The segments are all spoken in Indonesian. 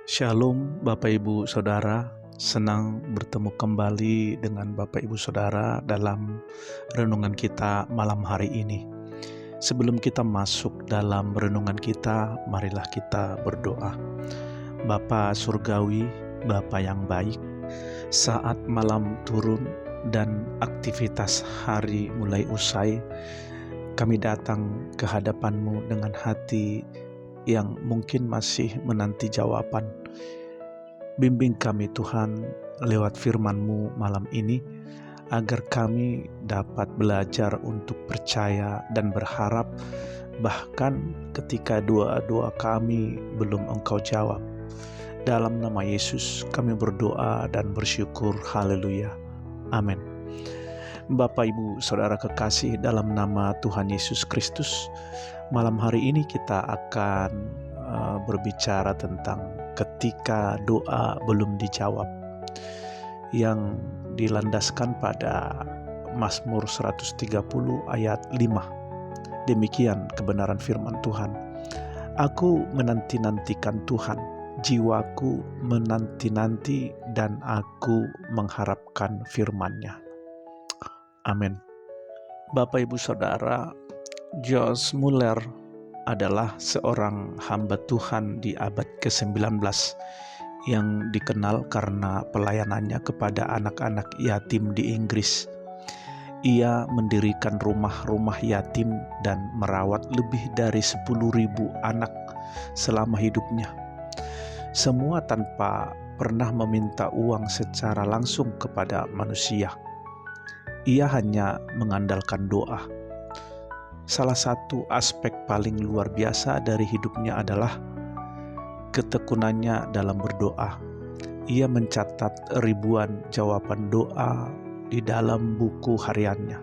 Shalom Bapak Ibu Saudara, senang bertemu kembali dengan Bapak Ibu Saudara dalam renungan kita malam hari ini. Sebelum kita masuk dalam renungan kita, marilah kita berdoa. Bapa Surgawi, Bapa yang baik, saat malam turun dan aktivitas hari mulai usai, kami datang ke hadapan-Mu dengan hati yang mungkin masih menanti jawaban. Bimbing kami Tuhan lewat firman-Mu malam ini, agar kami dapat belajar untuk percaya dan berharap, bahkan ketika doa-doa kami belum Engkau jawab. Dalam nama Yesus kami berdoa dan bersyukur. Haleluya. Amin. Bapak Ibu Saudara kekasih, dalam nama Tuhan Yesus Kristus, malam hari ini kita akan berbicara tentang ketika doa belum dijawab, yang dilandaskan pada Mazmur 130 ayat 5. Demikian kebenaran firman Tuhan. Aku menanti-nantikan Tuhan, jiwaku menanti-nanti dan aku mengharapkan firman-Nya. Amin. Bapak Ibu Saudara, George Muller adalah seorang hamba Tuhan di abad ke-19 yang dikenal karena pelayanannya kepada anak-anak yatim di Inggris. Ia mendirikan rumah-rumah yatim dan merawat lebih dari 10.000 anak selama hidupnya. Semua tanpa pernah meminta uang secara langsung kepada manusia. Ia hanya mengandalkan doa. Salah satu aspek paling luar biasa dari hidupnya adalah ketekunannya dalam berdoa. Ia mencatat ribuan jawaban doa di dalam buku hariannya.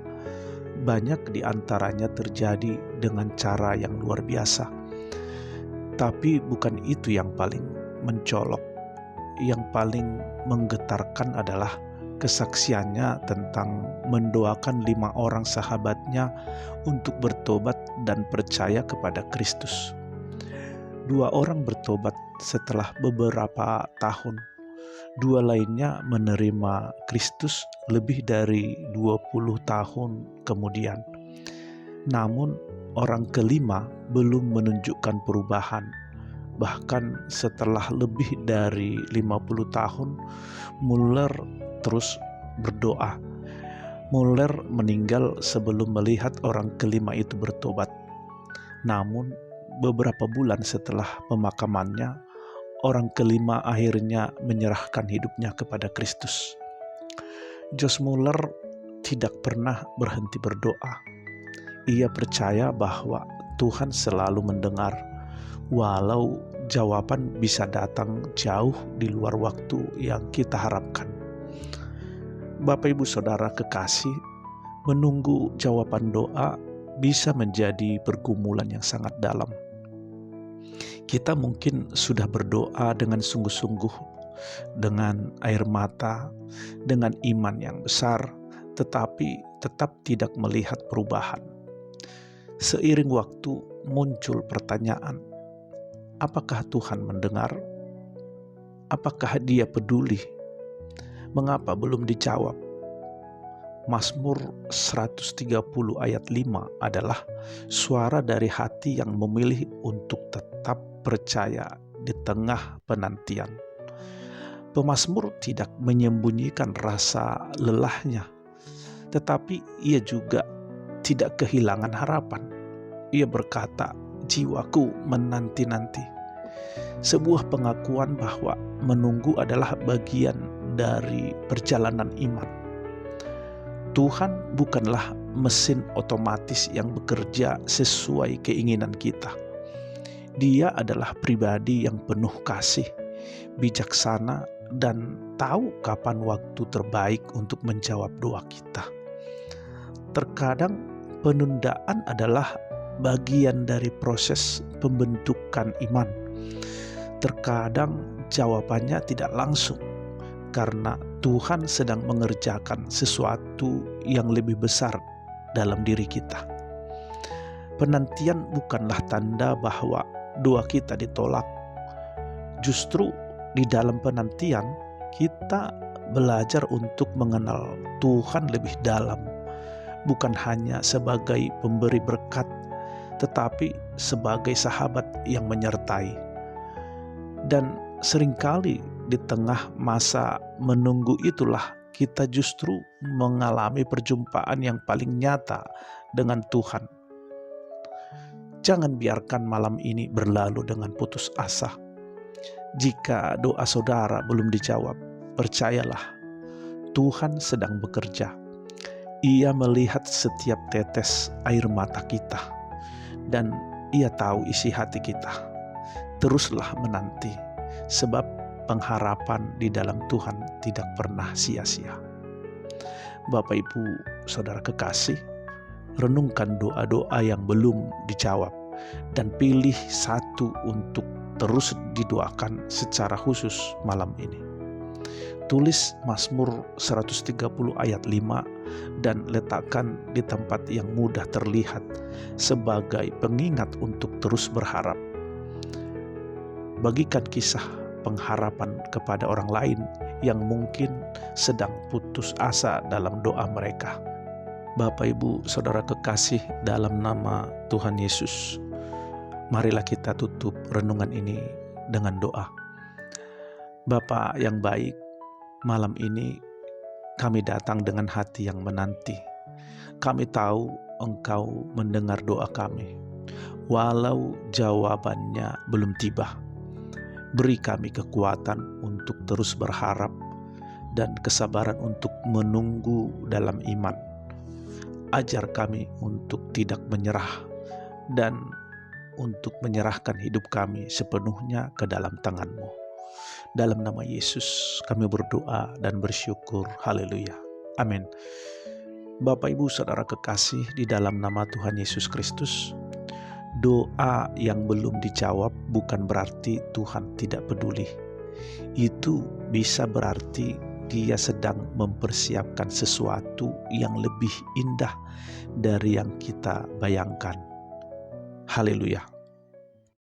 Banyak di antaranya terjadi dengan cara yang luar biasa. Tapi bukan itu yang paling mencolok. Yang paling menggetarkan adalah kesaksiannya tentang mendoakan 5 orang sahabatnya untuk bertobat dan percaya kepada Kristus. 2 orang bertobat setelah beberapa tahun. 2 lainnya menerima Kristus lebih dari 20 tahun kemudian. Namun orang kelima belum menunjukkan perubahan. Bahkan setelah lebih dari 50 tahun, Muller terus berdoa. Muller meninggal sebelum melihat orang kelima itu bertobat. Namun beberapa bulan setelah pemakamannya, orang kelima akhirnya menyerahkan hidupnya kepada Kristus. George Muller tidak pernah berhenti berdoa. Ia percaya bahwa Tuhan selalu mendengar, walau jawaban bisa datang jauh di luar waktu yang kita harapkan. Bapak Ibu Saudara kekasih, menunggu jawaban doa bisa menjadi pergumulan yang sangat dalam. Kita mungkin sudah berdoa dengan sungguh-sungguh, dengan air mata, dengan iman yang besar, tetapi tetap tidak melihat perubahan. Seiring waktu muncul pertanyaan, apakah Tuhan mendengar? Apakah Dia peduli? Mengapa belum dijawab? Mazmur 130 ayat 5 adalah suara dari hati yang memilih untuk tetap percaya di tengah penantian. Pemazmur tidak menyembunyikan rasa lelahnya, tetapi ia juga tidak kehilangan harapan. Ia berkata, jiwaku menanti-nanti. Sebuah pengakuan bahwa menunggu adalah bagian dari perjalanan iman. Tuhan bukanlah mesin otomatis yang bekerja sesuai keinginan kita. Dia adalah pribadi yang penuh kasih, bijaksana, dan tahu kapan waktu terbaik untuk menjawab doa kita. Terkadang penundaan adalah bagian dari proses pembentukan iman. Terkadang jawabannya tidak langsung, karena Tuhan sedang mengerjakan sesuatu yang lebih besar dalam diri kita. Penantian bukanlah tanda bahwa doa kita ditolak. Justru di dalam penantian kita belajar untuk mengenal Tuhan lebih dalam, bukan hanya sebagai pemberi berkat, tetapi sebagai sahabat yang menyertai. Dan seringkali di tengah masa menunggu itulah kita justru mengalami perjumpaan yang paling nyata dengan Tuhan. Jangan biarkan malam ini berlalu dengan putus asa. Jika doa saudara belum dijawab, percayalah, Tuhan sedang bekerja. Ia melihat setiap tetes air mata kita, dan Ia tahu isi hati kita. Teruslah menanti, sebab pengharapan di dalam Tuhan tidak pernah sia-sia. Bapak Ibu Saudara kekasih, renungkan doa-doa yang belum dijawab dan pilih satu untuk terus didoakan secara khusus malam ini. Tulis Mazmur 130 ayat 5 dan letakkan di tempat yang mudah terlihat sebagai pengingat untuk terus berharap. Bagikan kisah pengharapan kepada orang lain yang mungkin sedang putus asa dalam doa mereka. Bapak Ibu Saudara kekasih, dalam nama Tuhan Yesus, marilah kita tutup renungan ini dengan doa. Bapa yang baik, malam ini kami datang dengan hati yang menanti. Kami tahu Engkau mendengar doa kami, walau jawabannya belum tiba. Beri kami kekuatan untuk terus berharap dan kesabaran untuk menunggu dalam iman. Ajar kami untuk tidak menyerah dan untuk menyerahkan hidup kami sepenuhnya ke dalam tangan-Mu. Dalam nama Yesus kami berdoa dan bersyukur. Haleluya. Amin. Bapak Ibu Saudara kekasih, di dalam nama Tuhan Yesus Kristus, doa yang belum dijawab bukan berarti Tuhan tidak peduli. Itu bisa berarti Dia sedang mempersiapkan sesuatu yang lebih indah dari yang kita bayangkan. Haleluya.